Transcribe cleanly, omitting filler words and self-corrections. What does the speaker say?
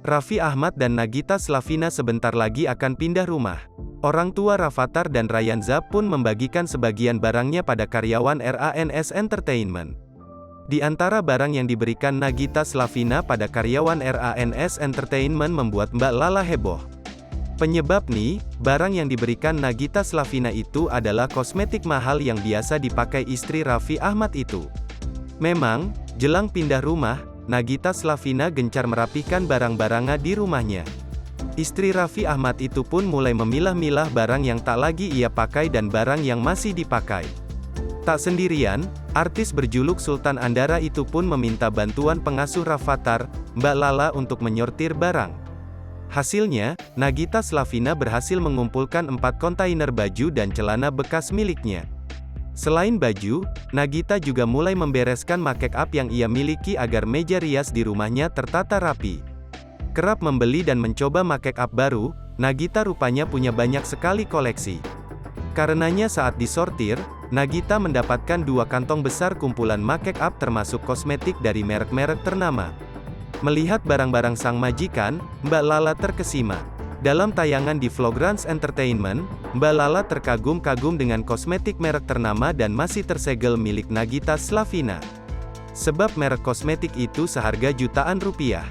Raffi Ahmad dan Nagita Slavina sebentar lagi akan pindah rumah. Orang tua Rafatар dan Ryan Zap pun membagikan sebagian barangnya pada karyawan RANS Entertainment. Di antara barang yang diberikan Nagita Slavina pada karyawan RANS Entertainment membuat Mbak Lala heboh. Penyebab nih, barang yang diberikan Nagita Slavina itu adalah kosmetik mahal yang biasa dipakai istri Raffi Ahmad itu. Memang, jelang pindah rumah, Nagita Slavina gencar merapikan barang-barangnya di rumahnya. Istri Raffi Ahmad itu pun mulai memilah-milah barang yang tak lagi ia pakai dan barang yang masih dipakai. Tak sendirian, artis berjuluk Sultan Andara itu pun meminta bantuan pengasuh Rafattar, Mbak Lala untuk menyortir barang. Hasilnya, Nagita Slavina berhasil mengumpulkan 4 kontainer baju dan celana bekas miliknya. Selain baju, Nagita juga mulai membereskan make up yang ia miliki agar meja rias di rumahnya tertata rapi. Kerap membeli dan mencoba make up baru, Nagita rupanya punya banyak sekali koleksi. Karenanya saat disortir, Nagita mendapatkan 2 kantong besar kumpulan make up termasuk kosmetik dari merek-merek ternama. Melihat barang-barang sang majikan, Mbak Lala terkesima. Dalam tayangan di Vlograns Entertainment, Mbak Lala terkagum-kagum dengan kosmetik merek ternama dan masih tersegel milik Nagita Slavina. Sebab merek kosmetik itu seharga jutaan rupiah.